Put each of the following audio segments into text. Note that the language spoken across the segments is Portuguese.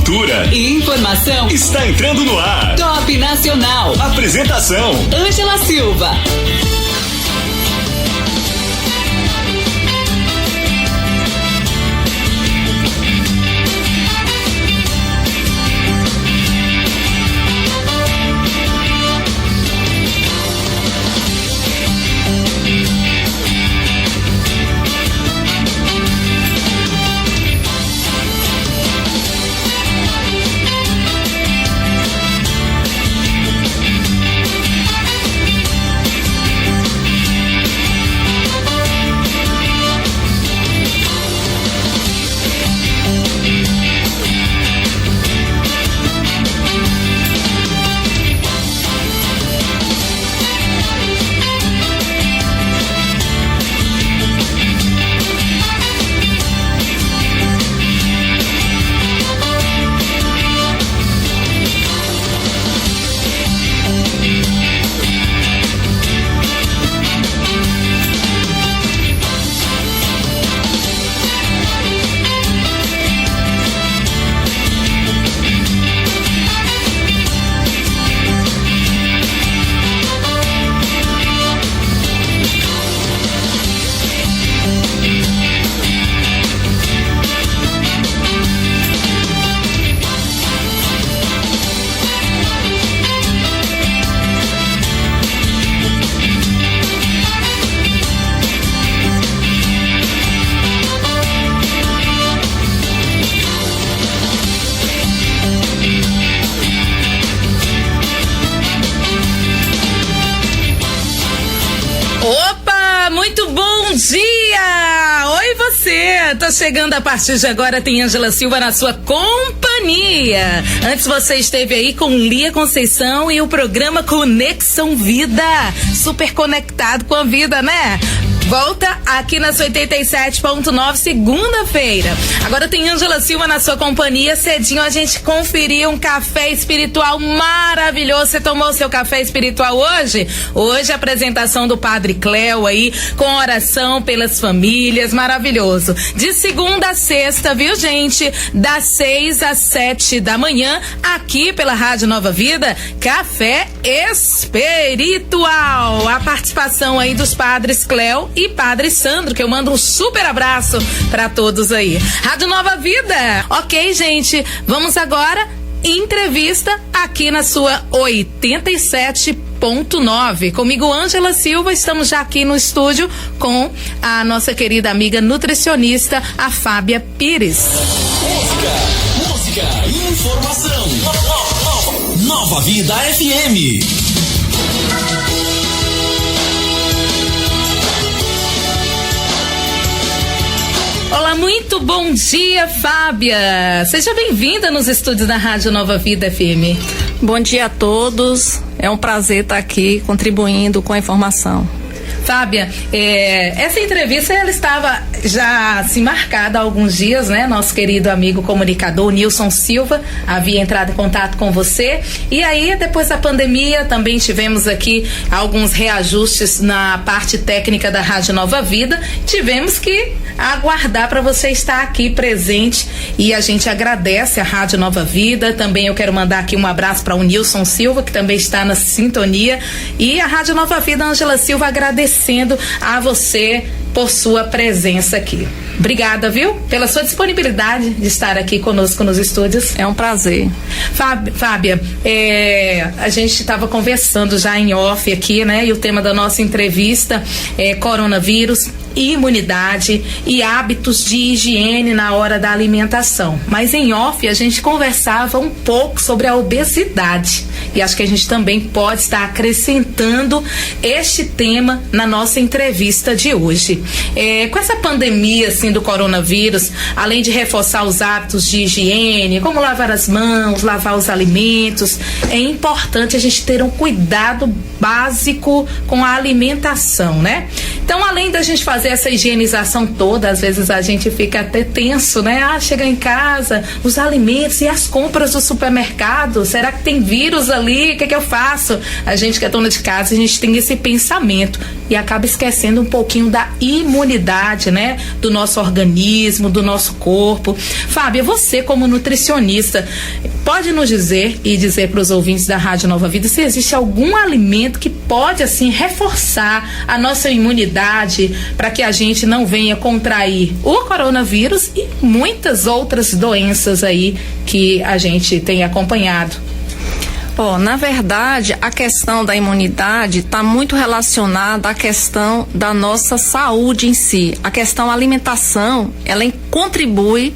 cultura e informação está entrando no ar. Top Nacional. Apresentação: Ângela Silva. Tá chegando a partir de agora, tem Ângela Silva na sua companhia. Antes você esteve aí com Lia Conceição e o programa Conexão Vida, super conectado com a vida, né? Volta aqui na sua 87.9, segunda-feira. Agora tem Ângela Silva na sua companhia. Cedinho a gente conferiu um café espiritual maravilhoso. Você tomou o seu café espiritual hoje? Hoje a apresentação do Padre Cléo aí, com oração pelas famílias, maravilhoso. De segunda a sexta, viu, gente? Das 6 às 7 da manhã, aqui pela Rádio Nova Vida, café espiritual. A participação aí dos Padres Cléo e Padre Sandro, que eu mando um super abraço pra todos aí. Rádio Nova Vida. Ok, gente, vamos agora entrevista aqui na sua 87.9. Comigo, Ângela Silva, estamos já aqui no estúdio com a nossa querida amiga nutricionista, a Fábia Pires. Música e informação. Nova Vida FM. Olá, muito bom dia, Fábia. Seja bem-vinda nos estúdios da Rádio Nova Vida FM. Bom dia a todos. É um prazer estar aqui contribuindo com a informação. Fábia, essa entrevista ela estava já assim marcada há alguns dias, né? Nosso querido amigo comunicador Nilson Silva havia entrado em contato com você, e aí depois da pandemia também tivemos aqui alguns reajustes na parte técnica da Rádio Nova Vida. Tivemos que aguardar para você estar aqui presente, e a gente agradece a Rádio Nova Vida. Também eu quero mandar aqui um abraço para o Nilson Silva, que também está na sintonia, e a Rádio Nova Vida, Ângela Silva, agradecendo a você por sua presença aqui. Obrigada, viu? Pela sua disponibilidade de estar aqui conosco nos estúdios. É um prazer. Fábia, a gente estava conversando já em off aqui, né? E o tema da nossa entrevista é coronavírus, imunidade e hábitos de higiene na hora da alimentação. Mas em off a gente conversava um pouco sobre a obesidade, e acho que a gente também pode estar acrescentando este tema na nossa entrevista de hoje. Com essa pandemia assim do coronavírus, além de reforçar os hábitos de higiene, como lavar as mãos, lavar os alimentos, é importante a gente ter um cuidado básico com a alimentação, né? Então, além da gente fazer fazer essa higienização toda, às vezes a gente fica até tenso, né? Chega em casa, os alimentos e as compras do supermercado, será que tem vírus ali? O que eu faço? A gente que é dona de casa, a gente tem esse pensamento e acaba esquecendo um pouquinho da imunidade, né? Do nosso organismo, do nosso corpo. Fábia, você como nutricionista, pode nos dizer e dizer para os ouvintes da Rádio Nova Vida se existe algum alimento que pode, assim, reforçar a nossa imunidade para que a gente não venha contrair o coronavírus e muitas outras doenças aí que a gente tem acompanhado? Na verdade, a questão da imunidade está muito relacionada à questão da nossa saúde em si. A questão alimentação, ela contribui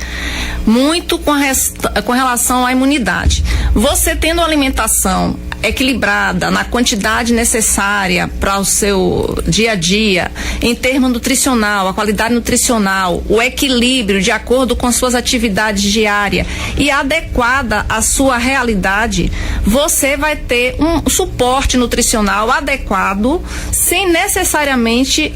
muito com relação à imunidade. Você tendo uma alimentação equilibrada, na quantidade necessária para o seu dia a dia, em termos nutricional, a qualidade nutricional, o equilíbrio de acordo com suas atividades diárias e adequada à sua realidade, você vai ter um suporte nutricional adequado, sem necessariamente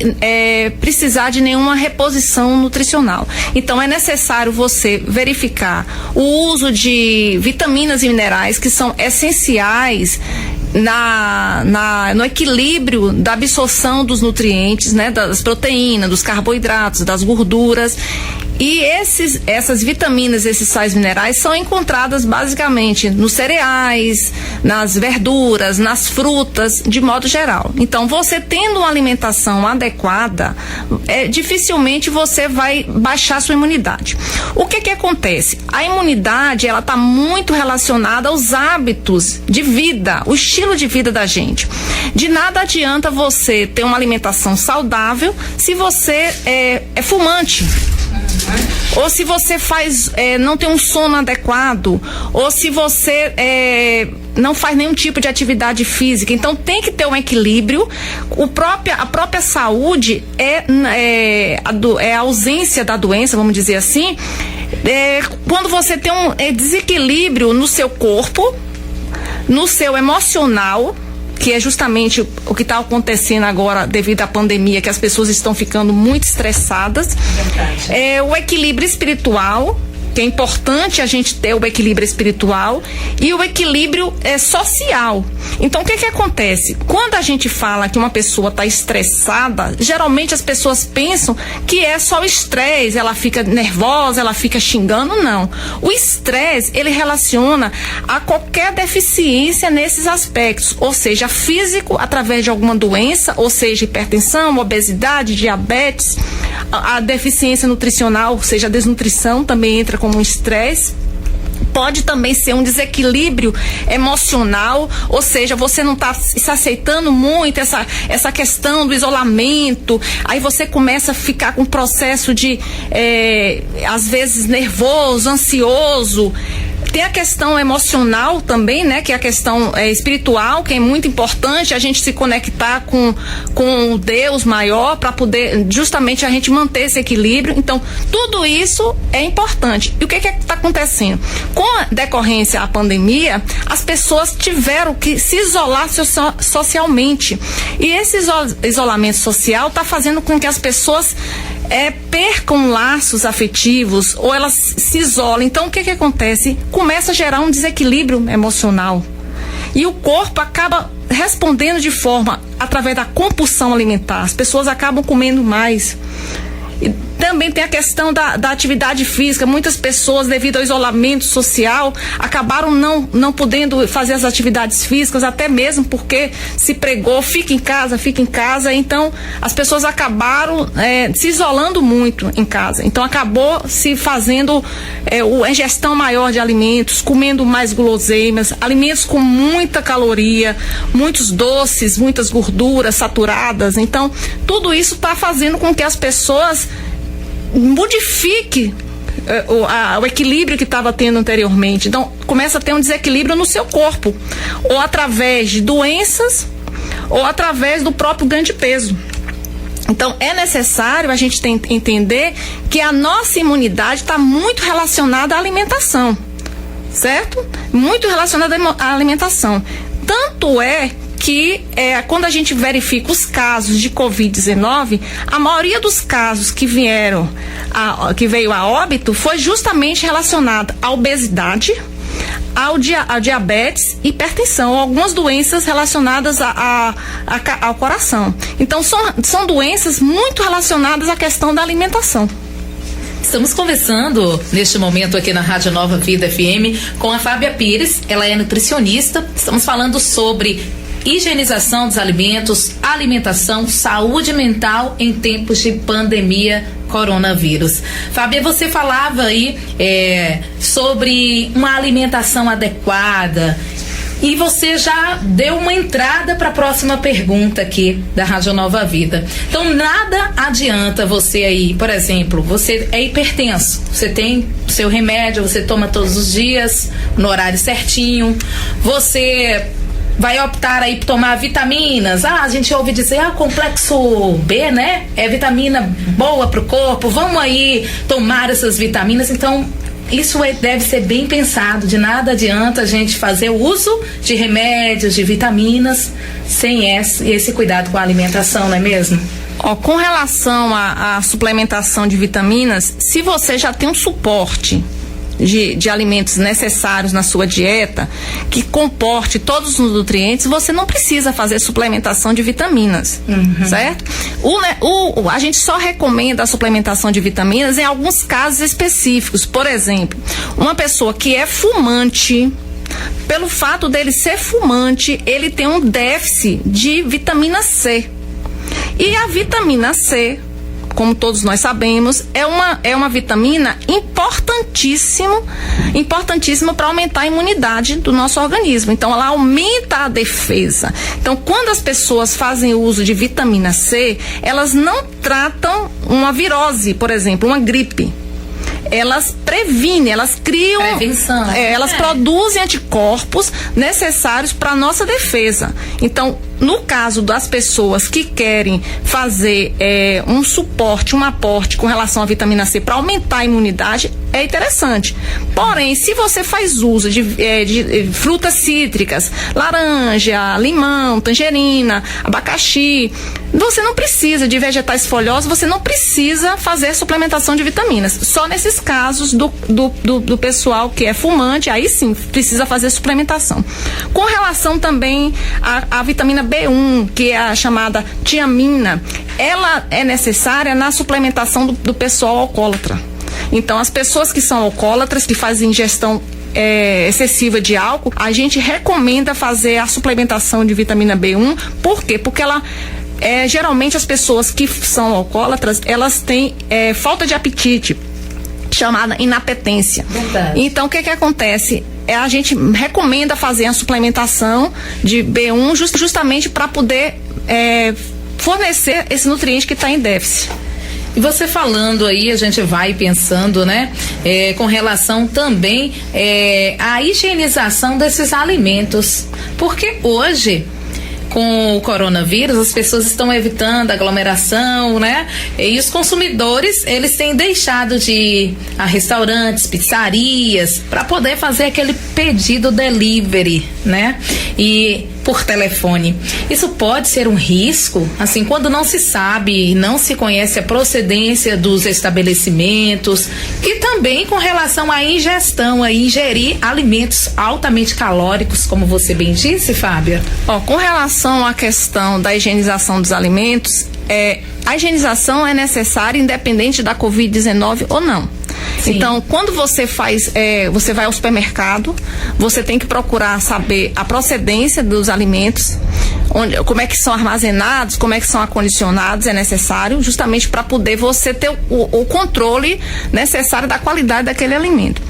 precisar de nenhuma reposição nutricional. Então é necessário você verificar o uso de vitaminas e minerais que são essenciais no equilíbrio da absorção dos nutrientes, né, das proteínas, dos carboidratos, das gorduras. E essas vitaminas, esses sais minerais são encontradas basicamente nos cereais, nas verduras, nas frutas, de modo geral. Então, você tendo uma alimentação adequada, dificilmente você vai baixar sua imunidade. O que acontece? A imunidade, ela está muito relacionada aos hábitos de vida, o estilo de vida da gente. De nada adianta você ter uma alimentação saudável se você é fumante. Ou se você não tem um sono adequado, ou se você não faz nenhum tipo de atividade física. Então tem que ter um equilíbrio. A própria saúde é a ausência da doença, vamos dizer assim, quando você tem um desequilíbrio no seu corpo, no seu emocional, que é justamente o que está acontecendo agora devido à pandemia, que as pessoas estão ficando muito estressadas. O equilíbrio espiritual, que é importante a gente ter o equilíbrio espiritual, e o equilíbrio social. Então, o que acontece? Quando a gente fala que uma pessoa está estressada, geralmente as pessoas pensam que é só o estresse, ela fica nervosa, ela fica xingando. Não. O estresse, ele relaciona a qualquer deficiência nesses aspectos, ou seja, físico, através de alguma doença, ou seja, hipertensão, obesidade, diabetes, a deficiência nutricional, ou seja, a desnutrição também entra como um estresse. Pode também ser um desequilíbrio emocional, ou seja, você não está se aceitando muito, essa questão do isolamento, aí você começa a ficar com um processo de, às vezes, nervoso, ansioso. Tem a questão emocional também, né? Que é a questão espiritual, que é muito importante a gente se conectar com o Deus maior para poder justamente a gente manter esse equilíbrio. Então, tudo isso é importante. E o que está acontecendo? Com a decorrência da pandemia, as pessoas tiveram que se isolar socialmente. E esse isolamento social está fazendo com que as pessoas percam laços afetivos, ou elas se isolam. Então, o que acontece? Começa a gerar um desequilíbrio emocional. E o corpo acaba respondendo de forma, através da compulsão alimentar. As pessoas acabam comendo mais. E também tem a questão da atividade física. Muitas pessoas, devido ao isolamento social, acabaram não podendo fazer as atividades físicas, até mesmo porque se pregou, fica em casa. Então, as pessoas acabaram se isolando muito em casa. Então, acabou se fazendo a ingestão maior de alimentos, comendo mais guloseimas, alimentos com muita caloria, muitos doces, muitas gorduras saturadas. Então, tudo isso está fazendo com que as pessoas modifique o equilíbrio que estava tendo anteriormente. Então, começa a ter um desequilíbrio no seu corpo, ou através de doenças, ou através do próprio ganho de peso. Então, é necessário a gente entender que a nossa imunidade está muito relacionada à alimentação, certo? Muito relacionada à alimentação. Tanto é que quando a gente verifica os casos de Covid-19, a maioria dos casos que veio a óbito foi justamente relacionada à obesidade, ao diabetes, hipertensão, algumas doenças relacionadas ao coração. Então, são doenças muito relacionadas à questão da alimentação. Estamos conversando neste momento aqui na Rádio Nova Vida FM com a Fábia Pires, ela é nutricionista. Estamos falando sobre higienização dos alimentos, alimentação, saúde mental em tempos de pandemia coronavírus. Fábia, você falava aí sobre uma alimentação adequada e você já deu uma entrada para a próxima pergunta aqui da Rádio Nova Vida. Então, nada adianta você aí, por exemplo, você é hipertenso, você tem seu remédio, você toma todos os dias, no horário certinho, você vai optar aí por tomar vitaminas. A gente ouve dizer, complexo B, né? É vitamina boa pro corpo, vamos aí tomar essas vitaminas. Então, isso deve ser bem pensado. De nada adianta a gente fazer o uso de remédios, de vitaminas, sem esse cuidado com a alimentação, não é mesmo? Com relação à suplementação de vitaminas, se você já tem um suporte de alimentos necessários na sua dieta, que comporte todos os nutrientes, você não precisa fazer suplementação de vitaminas, certo? A gente só recomenda a suplementação de vitaminas em alguns casos específicos. Por exemplo, uma pessoa que é fumante, pelo fato dele ser fumante, ele tem um déficit de vitamina C. E a vitamina C, como todos nós sabemos, é uma vitamina importantíssima para aumentar a imunidade do nosso organismo. Então, ela aumenta a defesa. Então, quando as pessoas fazem uso de vitamina C, elas não tratam uma virose, por exemplo, uma gripe. Elas previnem, elas criam, elas produzem anticorpos necessários para a nossa defesa. Então, no caso das pessoas que querem fazer um suporte, um aporte com relação à vitamina C para aumentar a imunidade, é interessante. Porém, se você faz uso de frutas cítricas, laranja, limão, tangerina, abacaxi, você não precisa de vegetais folhosos, você não precisa fazer suplementação de vitaminas. Só nesses casos do pessoal que é fumante, aí sim precisa fazer suplementação. Com relação também à vitamina B1, que é a chamada tiamina, ela é necessária na suplementação do pessoal alcoólatra. Então, as pessoas que são alcoólatras, que fazem ingestão excessiva de álcool, a gente recomenda fazer a suplementação de vitamina B1. Por quê? Porque ela geralmente as pessoas que são alcoólatras, elas têm falta de apetite, chamada inapetência. Verdade. Então, o que acontece? A gente recomenda fazer a suplementação de B1 justamente para poder fornecer esse nutriente que está em déficit. E você falando aí, a gente vai pensando, né? Com relação também à higienização desses alimentos. Porque hoje, com o coronavírus, as pessoas estão evitando aglomeração, né? E os consumidores, eles têm deixado de ir a restaurantes, pizzarias, para poder fazer aquele pedido delivery, né? E por telefone. Isso pode ser um risco, assim, quando não se sabe e não se conhece a procedência dos estabelecimentos, e também com relação à ingestão, a ingerir alimentos altamente calóricos, como você bem disse, Fábia. Com relação à questão da higienização dos alimentos, a higienização é necessária independente da Covid-19 ou não. Sim. Então, quando você você vai ao supermercado, você tem que procurar saber a procedência dos alimentos, como é que são armazenados, como é que são acondicionados, é necessário, justamente para poder você ter o controle necessário da qualidade daquele alimento.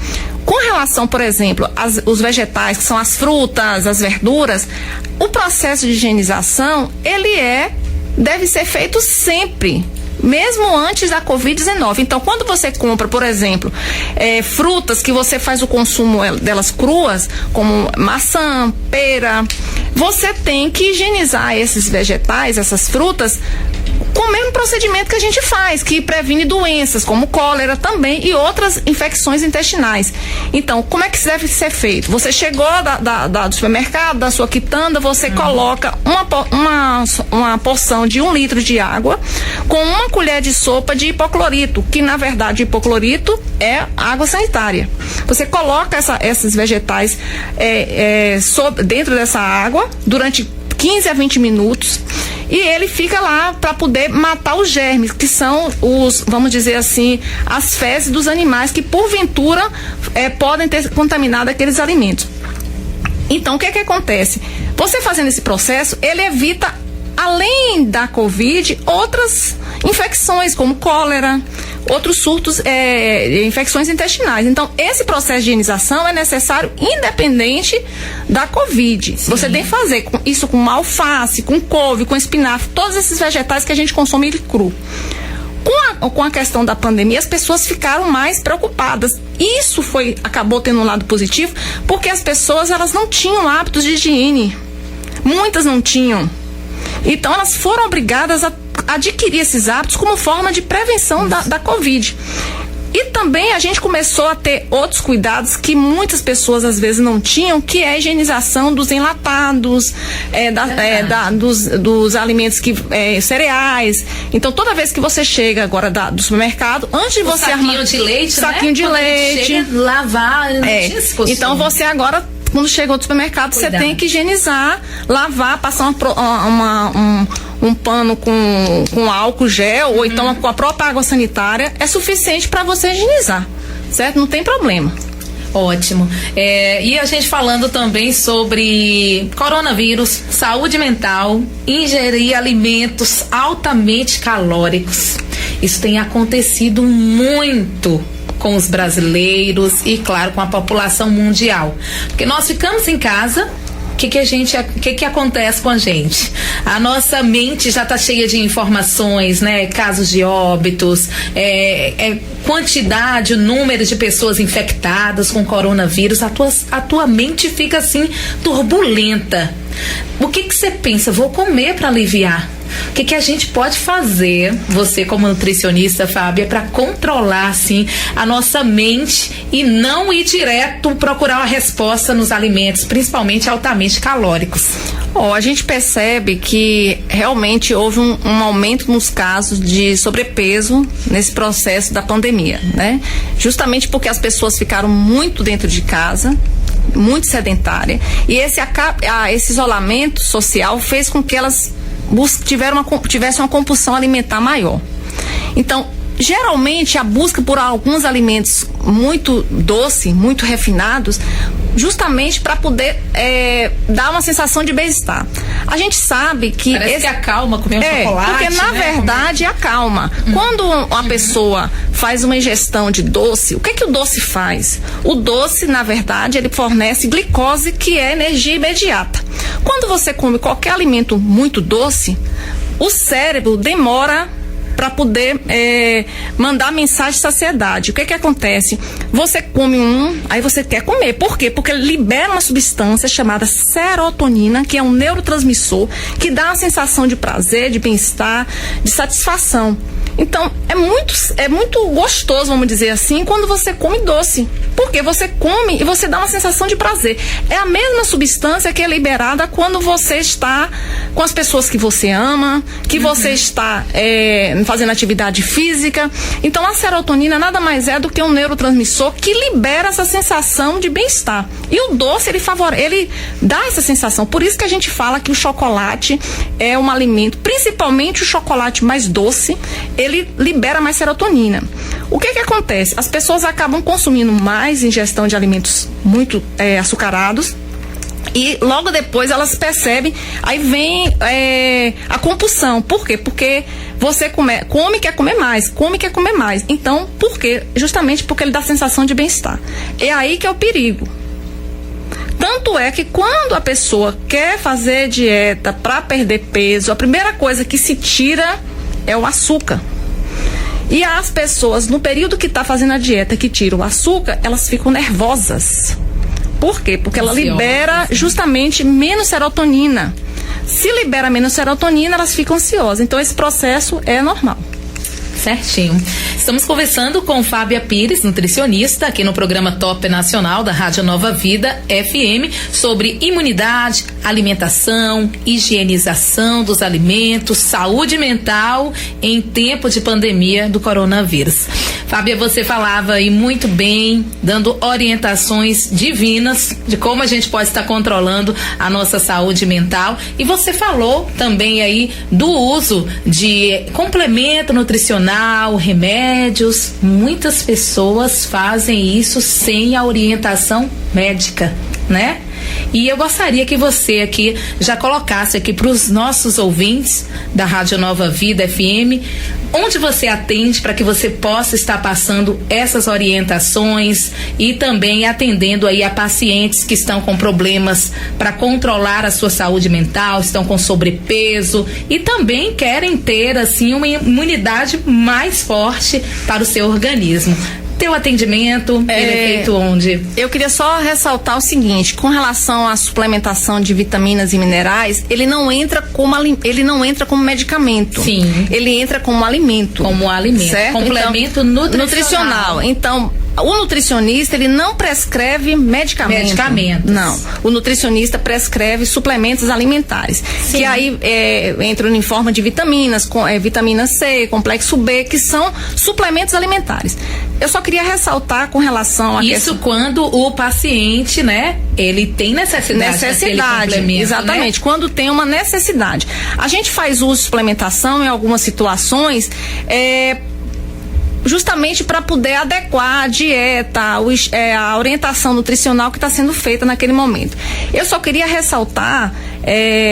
Com relação, por exemplo, os vegetais, que são as frutas, as verduras, o processo de higienização, deve ser feito sempre, mesmo antes da Covid-19. Então, quando você compra, por exemplo, frutas que você faz o consumo delas cruas, como maçã, pera, você tem que higienizar esses vegetais, essas frutas, com o mesmo procedimento que a gente faz, que previne doenças como cólera também e outras infecções intestinais. Então, como é que isso deve ser feito? Você chegou do supermercado, da sua quitanda, você coloca uma porção de 1 litro de água com 1 colher de sopa de hipoclorito, que na verdade hipoclorito é água sanitária. Você coloca esses vegetais dentro dessa água durante 15 a 20 minutos e ele fica lá para poder matar os germes, que são vamos dizer assim, as fezes dos animais que porventura podem ter contaminado aqueles alimentos. Então, o que acontece? Você fazendo esse processo, ele evita, além da Covid, outras infecções como cólera, outros surtos, infecções intestinais. Então, esse processo de higienização é necessário independente da Covid. Sim. Você tem que fazer isso com alface, com couve, com espinafre, todos esses vegetais que a gente consome cru. Com a questão da pandemia, as pessoas ficaram mais preocupadas. Isso acabou tendo um lado positivo, porque as pessoas elas não tinham hábitos de higiene. Muitas não tinham. Então, elas foram obrigadas a adquirir esses hábitos como forma de prevenção da Covid. E também a gente começou a ter outros cuidados que muitas pessoas às vezes não tinham, que é a higienização dos enlatados, dos alimentos cereais. Então, toda vez que você chega agora do supermercado, antes de você armar de leite, saquinho de leite, chega, lavar, não tinha esse costume. Então, você agora, quando chegou do supermercado, você tem que higienizar, lavar, passar um pano com álcool gel ou então com a própria água sanitária, é suficiente para você higienizar, certo? Não tem problema. Ótimo. E a gente falando também sobre coronavírus, saúde mental, ingerir alimentos altamente calóricos. Isso tem acontecido muito com os brasileiros e, claro, com a população mundial. Porque nós ficamos em casa. O que acontece com a gente? A nossa mente já está cheia de informações, né? Casos de óbitos, quantidade, o número de pessoas infectadas com coronavírus. A tua mente fica assim turbulenta. O que você pensa? Vou comer para aliviar. O que a gente pode fazer, você como nutricionista, Fábia, para controlar assim a nossa mente e não ir direto procurar uma resposta nos alimentos, principalmente altamente calóricos? A gente percebe que realmente houve um aumento nos casos de sobrepeso nesse processo da pandemia, né? Justamente porque as pessoas ficaram muito dentro de casa, muito sedentária, e esse isolamento social fez com que elas tivesse uma compulsão alimentar maior. Então, geralmente a busca por alguns alimentos muito doces, muito refinados, justamente para poder dar uma sensação de bem-estar. A gente sabe que parece que acalma comer um chocolate, porque na verdade acalma. Quando uma pessoa faz uma ingestão de doce, o que o doce faz? O doce, na verdade, ele fornece glicose, que é energia imediata. Quando você come qualquer alimento muito doce, o cérebro demora para poder mandar mensagem de saciedade. O que acontece? Você come aí você quer comer. Por quê? Porque ele libera uma substância chamada serotonina, que é um neurotransmissor, que dá uma sensação de prazer, de bem-estar, de satisfação. Então, é muito gostoso, vamos dizer assim, quando você come doce. Porque você come e você dá uma sensação de prazer. É a mesma substância que é liberada quando você está com as pessoas que você ama, que você está fazendo atividade física. Então, a serotonina nada mais é do que um neurotransmissor que libera essa sensação de bem-estar. E o doce, ele dá essa sensação. Por isso que a gente fala que o chocolate é um alimento, principalmente o chocolate mais doce, ele libera mais serotonina. O que acontece? As pessoas acabam consumindo mais ingestão de alimentos muito açucarados, e logo depois elas percebem, aí vem a compulsão. Por quê? Porque você come, quer comer mais, come, quer comer mais. Então, por quê? Justamente porque ele dá sensação de bem-estar. É aí que é o perigo. Tanto é que quando a pessoa quer fazer dieta para perder peso, a primeira coisa que se tira é o açúcar. E as pessoas, no período que está fazendo a dieta, que tira o açúcar, elas ficam nervosas. Por quê? Porque ela libera justamente menos serotonina. Se libera menos serotonina, elas ficam ansiosas. Então, esse processo é normal. Certinho. Estamos conversando com Fábia Pires, nutricionista, aqui no programa Top Nacional da Rádio Nova Vida FM, sobre imunidade, alimentação, higienização dos alimentos, saúde mental em tempo de pandemia do coronavírus. Fábia, você falava aí muito bem, dando orientações divinas de como a gente pode estar controlando a nossa saúde mental, e você falou também aí do uso de complemento nutricional, remédios. Muitas pessoas fazem isso sem a orientação médica, né? E eu gostaria que você aqui já colocasse aqui para os nossos ouvintes da Rádio Nova Vida FM, onde você atende, para que você possa estar passando essas orientações e também atendendo aí a pacientes que estão com problemas para controlar a sua saúde mental, estão com sobrepeso e também querem ter assim uma imunidade mais forte para o seu organismo. Teu atendimento, ele é feito onde? Eu queria só ressaltar o seguinte, com relação à suplementação de vitaminas e minerais, ele não entra como medicamento. Sim. Ele entra como alimento. Como alimento. Certo? Complemento então, nutricional. Então, o nutricionista, ele não prescreve medicamento. Não. O nutricionista prescreve suplementos alimentares. Sim. Que aí entram em forma de vitaminas, vitamina C, complexo B, que são suplementos alimentares. Eu só queria ressaltar com relação a isso quando o paciente, né, ele tem necessidade daquele complemento, exatamente, né? Quando tem uma necessidade. A gente faz uso de suplementação em algumas situações, justamente para poder adequar a dieta, a orientação nutricional que está sendo feita naquele momento. Eu só queria ressaltar,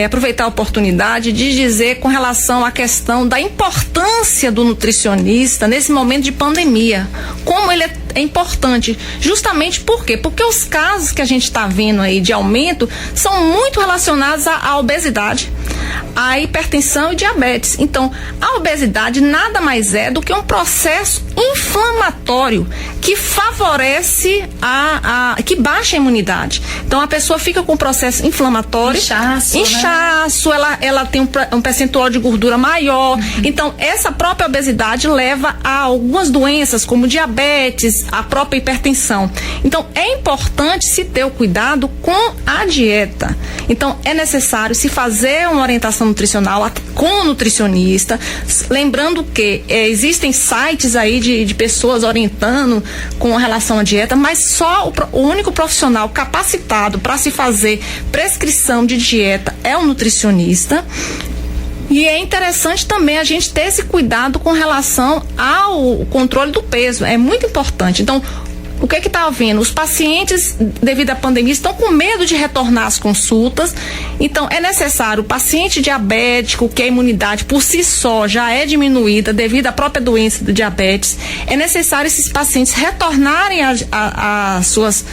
aproveitar a oportunidade de dizer com relação à questão da importância do nutricionista nesse momento de pandemia, como ele é importante, justamente por quê? Porque os casos que a gente está vendo aí de aumento são muito relacionados à obesidade, à hipertensão e diabetes. Então, a obesidade nada mais é do que um processo inflamatório que favorece que baixa a imunidade. Então, a pessoa fica com um processo inflamatório, inchaço, né? ela tem um percentual de gordura maior. Então, essa própria obesidade leva a algumas doenças como diabetes, a própria hipertensão. Então, é importante se ter o cuidado com a dieta. Então, é necessário se fazer uma orientação nutricional com o nutricionista, lembrando que existem sites aí de pessoas orientando com relação à dieta, mas só o único profissional capacitado para se fazer prescrição de dieta é o nutricionista. E é interessante também a gente ter esse cuidado com relação ao controle do peso, é muito importante. Então, o que está havendo? Os pacientes, devido à pandemia, estão com medo de retornar às consultas. Então, é necessário, o paciente diabético, que a imunidade por si só já é diminuída devido à própria doença do diabetes, é necessário esses pacientes retornarem às suas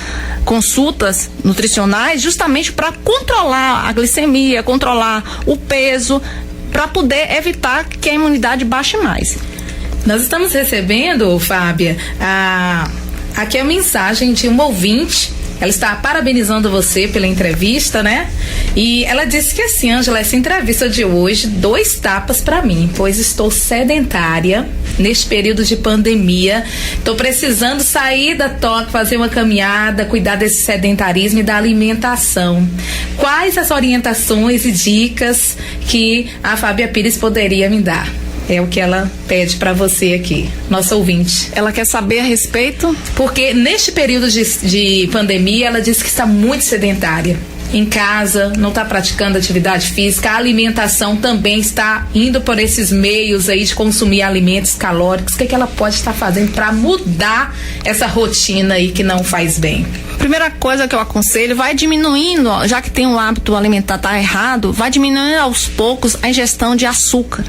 consultas nutricionais justamente para controlar a glicemia, controlar o peso, para poder evitar que a imunidade baixe mais. Nós estamos recebendo, Fábia, aqui é a mensagem de uma ouvinte. Ela está parabenizando você pela entrevista, né? E ela disse que assim, Ângela, essa entrevista de hoje, 2 tapas para mim, pois estou sedentária neste período de pandemia. Estou precisando sair da toca, fazer uma caminhada, cuidar desse sedentarismo e da alimentação. Quais as orientações e dicas que a Fábia Pires poderia me dar? É o que ela pede para você aqui, nossa ouvinte. Ela quer saber a respeito? Porque neste período de pandemia, ela disse que está muito sedentária. Em casa, não está praticando atividade física, a alimentação também está indo por esses meios aí de consumir alimentos calóricos. O que ela pode estar fazendo para mudar essa rotina aí que não faz bem? Primeira coisa que eu aconselho, vai diminuindo, já que tem um hábito alimentar tá errado, vai diminuindo aos poucos a ingestão de açúcar.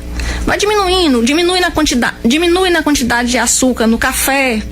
Vai diminuindo, diminui na quantidade de açúcar no café.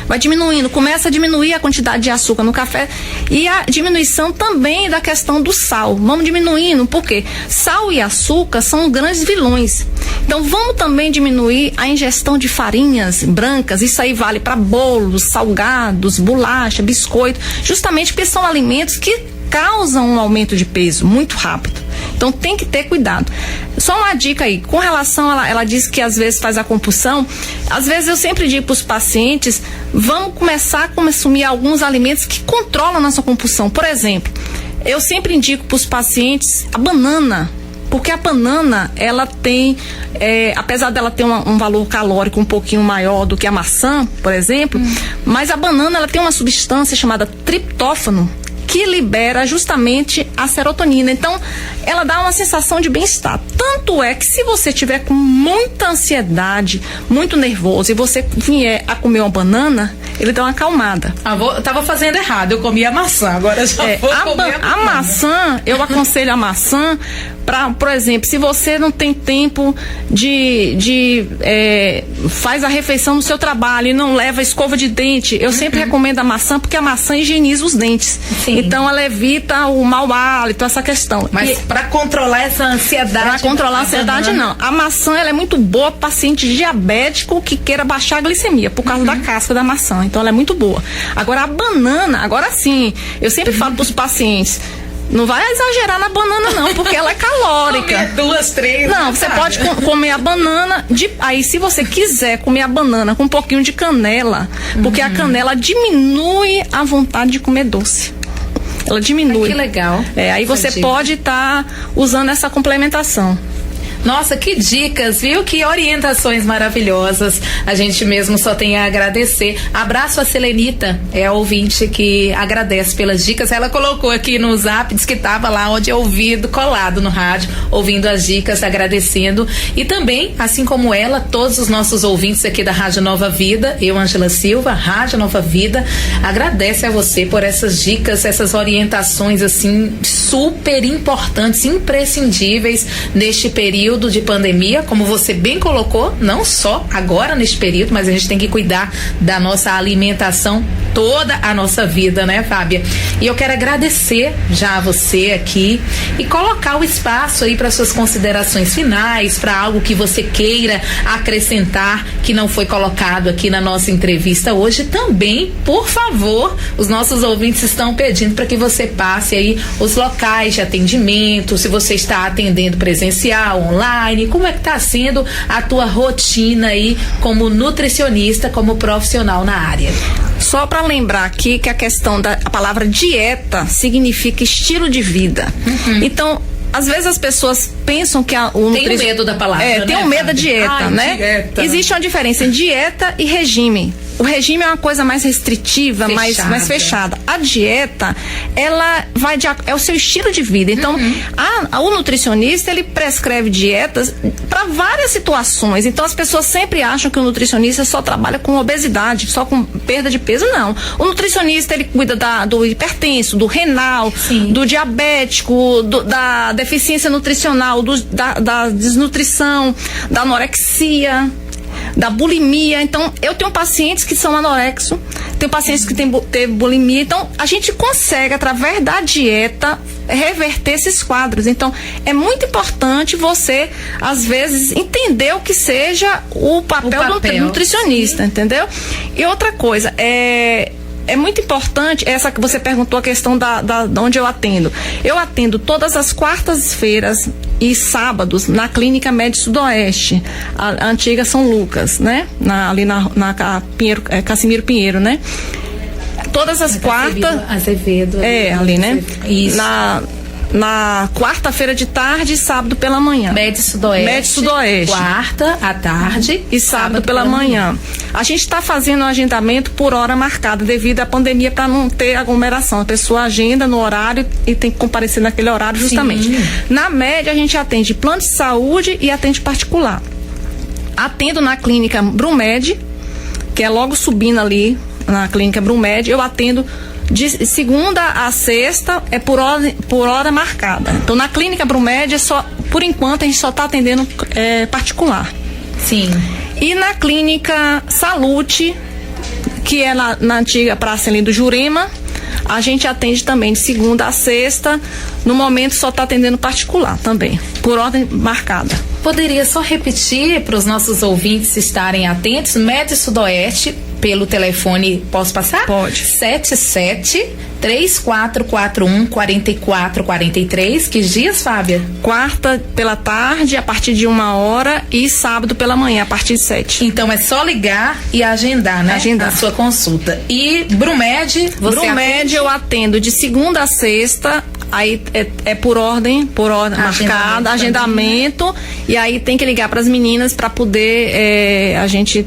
Vai diminuindo, começa a diminuir a quantidade de açúcar no café e a diminuição também da questão do sal. Vamos diminuindo, porque sal e açúcar são grandes vilões. Então vamos também diminuir a ingestão de farinhas brancas. Isso aí vale para bolos, salgados, bolacha, biscoito, justamente porque são alimentos que causa um aumento de peso muito rápido. Então tem que ter cuidado. Só uma dica aí, com relação, ela disse que às vezes faz a compulsão. Às vezes eu sempre digo para os pacientes, vamos começar a consumir alguns alimentos que controlam a nossa compulsão. Por exemplo, eu sempre indico para os pacientes a banana. Porque a banana, ela tem, apesar dela ter um valor calórico um pouquinho maior do que a maçã, por exemplo, mas a banana, ela tem uma substância chamada triptófano, que libera justamente a serotonina. Então, ela dá uma sensação de bem-estar. Tanto é que se você tiver com muita ansiedade, muito nervoso, e você vier a comer uma banana, ele dá uma acalmada. Eu tava fazendo errado, eu comi a maçã, agora já vou comer a maçã, eu aconselho a maçã para, por exemplo, se você não tem tempo faz a refeição no seu trabalho e não leva escova de dente, eu sempre recomendo a maçã, porque a maçã higieniza os dentes. Sim. Então ela evita o mau hálito, essa questão. Mas para controlar essa ansiedade... Para controlar a ansiedade, não. A maçã, ela é muito boa para paciente diabético que queira baixar a glicemia, por causa da casca da maçã. Então ela é muito boa. Agora a banana, agora sim, eu sempre falo para os pacientes, não vai exagerar na banana não, porque ela é calórica. Comer 2, 3... Não, você pode comer a banana, aí se você quiser comer a banana com um pouquinho de canela, porque a canela diminui a vontade de comer doce. Ela diminui. Que legal. Aí você pode estar usando essa complementação. Nossa, que dicas, viu? Que orientações maravilhosas. A gente mesmo só tem a agradecer. Abraço a Selenita, é a ouvinte que agradece pelas dicas. Ela colocou aqui no zap, disse que estava lá onde é ouvido, colado no rádio, ouvindo as dicas, agradecendo. E também, assim como ela, todos os nossos ouvintes aqui da Rádio Nova Vida, eu, Ângela Silva, Rádio Nova Vida, agradece a você por essas dicas, essas orientações, assim, super importantes, imprescindíveis neste período de pandemia, como você bem colocou, não só agora neste período, mas a gente tem que cuidar da nossa alimentação toda a nossa vida, né, Fábia? E eu quero agradecer já a você aqui e colocar o espaço aí para suas considerações finais, para algo que você queira acrescentar que não foi colocado aqui na nossa entrevista hoje. Também, por favor, os nossos ouvintes estão pedindo para que você passe aí os locais de atendimento, se você está atendendo presencial, online, como é que está sendo a tua rotina aí como nutricionista, como profissional na área? Só para lembrar aqui que a questão a palavra dieta significa estilo de vida. Então, às vezes as pessoas pensam que tem medo da palavra, tem um medo da dieta, né? Dieta. Existe uma diferença em dieta e regime. O regime é uma coisa mais restritiva, mais fechada. A dieta, ela é o seu estilo de vida. Então, o nutricionista, ele prescreve dietas para várias situações. Então, as pessoas sempre acham que o nutricionista só trabalha com obesidade, só com perda de peso. Não. O nutricionista, ele cuida do hipertenso, do renal, do diabético, da deficiência nutricional, da desnutrição, da anorexia, da bulimia. Então, eu tenho pacientes que são anorexos, tenho pacientes que têm bulimia. Então, a gente consegue, através da dieta, reverter esses quadros. Então, é muito importante você, às vezes, entender o que seja o papel do nutricionista, entendeu? E outra coisa, é muito importante, essa que você perguntou, a questão da onde eu atendo. Eu atendo todas as quartas-feiras e sábados na Clínica Med Sudoeste, a antiga São Lucas, né? Ali na Cassimiro Pinheiro, né? Todas as quartas. Azevedo. Ali, né? Isso. Na quarta-feira de tarde e sábado pela manhã. Med Sudoeste. Quarta à tarde e sábado pela manhã. A gente está fazendo um agendamento por hora marcada devido à pandemia, para não ter aglomeração. A pessoa agenda no horário e tem que comparecer naquele horário justamente. Na média, a gente atende plano de saúde e atende particular. Atendo na clínica Brumed, que é logo subindo ali na clínica Brumed. Eu atendo de segunda a sexta, por hora marcada. Então, na clínica Brumed, por enquanto, a gente só está atendendo particular. Sim. E na clínica Salute, que é na antiga praça ali do Jurema, a gente atende também de segunda a sexta. No momento, só está atendendo particular também, por ordem marcada. Poderia só repetir para os nossos ouvintes estarem atentos? Med Sudoeste, pelo telefone, posso passar? Pode. 77-3441-4443. Que dias, Fábia? Quarta pela tarde, a partir de 1h, e sábado pela manhã, a partir de 7h. Então é só ligar e agendar, né? Agendar. A sua consulta. E Brumed, você Brumed eu atendo de segunda a sexta, aí é por ordem marcada, agendamento, e aí tem que ligar para as meninas para poder a gente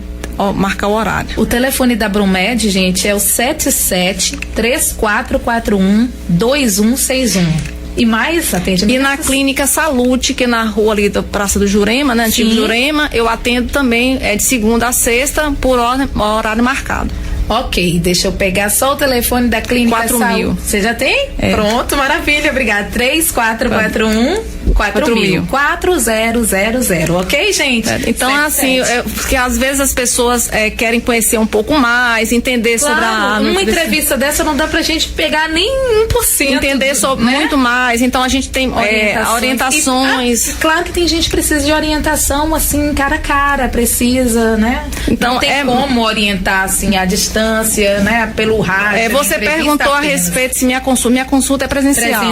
marcar o horário. O telefone da Brumed, gente, é o 77-3441-2161. E mais atendimento? E na Clínica Salute, que é na rua ali da Praça do Jurema, né? Antigo Jurema, eu atendo também de segunda a sexta por horário marcado. Ok, deixa eu pegar só o telefone da Clínica 4.000. Você já tem? É. Pronto, maravilha, obrigada. 3441-4000. 4000, ok, gente? Então, assim, porque às vezes as pessoas querem conhecer um pouco mais, entender sobre a... Uma entrevista dessa não dá pra gente pegar nem 1%. Entender sobre muito mais. Então, a gente tem orientações. Claro que tem gente que precisa de orientação, assim, cara a cara, precisa, né? Então, não tem como orientar, assim, à distância, né? Pelo rádio. Você perguntou a respeito se minha consulta é presencial.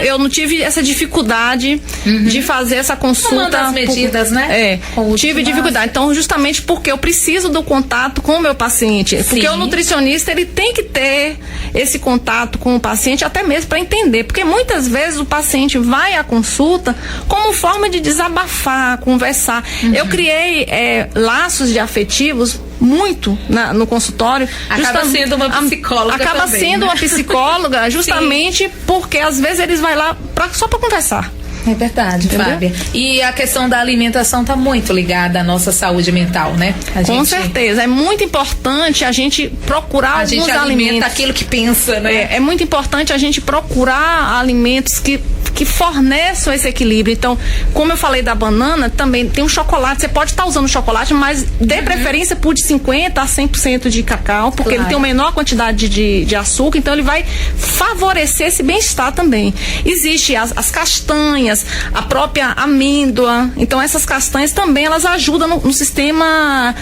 Eu não tive essa dificuldade de fazer essa consulta. As medidas, né? Tive dificuldade. Então, justamente porque eu preciso do contato com o meu paciente. Sim. Porque o nutricionista, ele tem que ter esse contato com o paciente, até mesmo para entender. Porque muitas vezes o paciente vai à consulta como forma de desabafar, conversar. Eu criei laços de afetivos muito no consultório. Acaba sendo uma psicóloga. Acaba também, sendo né? uma psicóloga, justamente porque às vezes eles vão lá só para conversar. É verdade, entendeu? Fábia. E a questão da alimentação está muito ligada à nossa saúde mental, né? Com certeza. É muito importante a gente procurar alguns alimentos. Aquilo que pensa, né? É muito importante a gente procurar alimentos que forneçam esse equilíbrio. Então, como eu falei da banana, também tem um chocolate. Você pode estar usando chocolate, mas dê preferência por de 50% a 100% de cacau, porque ele tem uma menor quantidade de açúcar, então ele vai favorecer esse bem-estar também. Existem as castanhas, a própria amêndoa. Então, essas castanhas também, elas ajudam no sistema,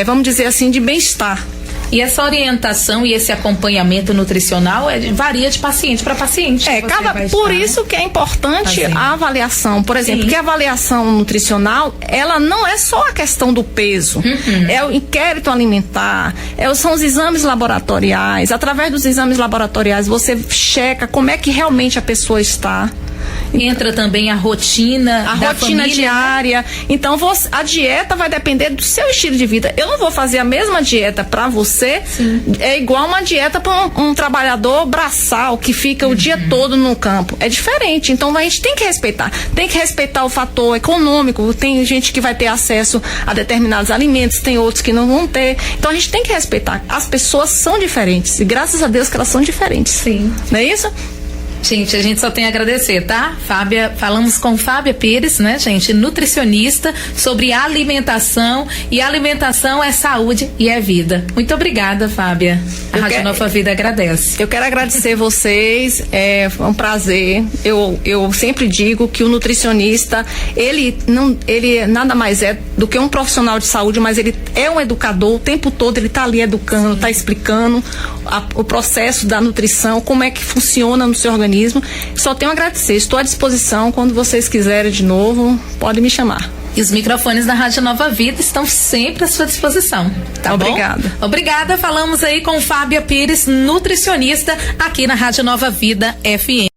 vamos dizer assim, de bem-estar. E essa orientação e esse acompanhamento nutricional varia de paciente para paciente. Por isso que é importante a avaliação. Por exemplo, que a avaliação nutricional, ela não é só a questão do peso. É o inquérito alimentar, são os exames laboratoriais. Através dos exames laboratoriais, você checa como é que realmente a pessoa está. Entra também a rotina família, diária. Então, a dieta vai depender do seu estilo de vida. Eu não vou fazer a mesma dieta para você. É igual uma dieta para um trabalhador braçal que fica o dia todo no campo. É diferente. Então, a gente tem que respeitar. Tem que respeitar o fator econômico. Tem gente que vai ter acesso a determinados alimentos, tem outros que não vão ter. Então, a gente tem que respeitar. As pessoas são diferentes. E graças a Deus que elas são diferentes. Sim. Não é isso? Gente, a gente só tem a agradecer, tá? Falamos com Fábia Pires, né, gente? Nutricionista, sobre alimentação. E alimentação é saúde e é vida. Muito obrigada, Fábia. A Rádio Nova Vida agradece. Eu quero agradecer vocês, foi um prazer. Eu sempre digo que o nutricionista, ele nada mais é do que um profissional de saúde, mas ele é um educador, o tempo todo ele está ali educando, está explicando o processo da nutrição, como é que funciona no seu organismo. Só tenho a agradecer, estou à disposição. Quando vocês quiserem de novo, podem me chamar. E os microfones da Rádio Nova Vida estão sempre à sua disposição, tá bom? Obrigada. Obrigada, falamos aí com Fábia Pires, nutricionista, aqui na Rádio Nova Vida FM.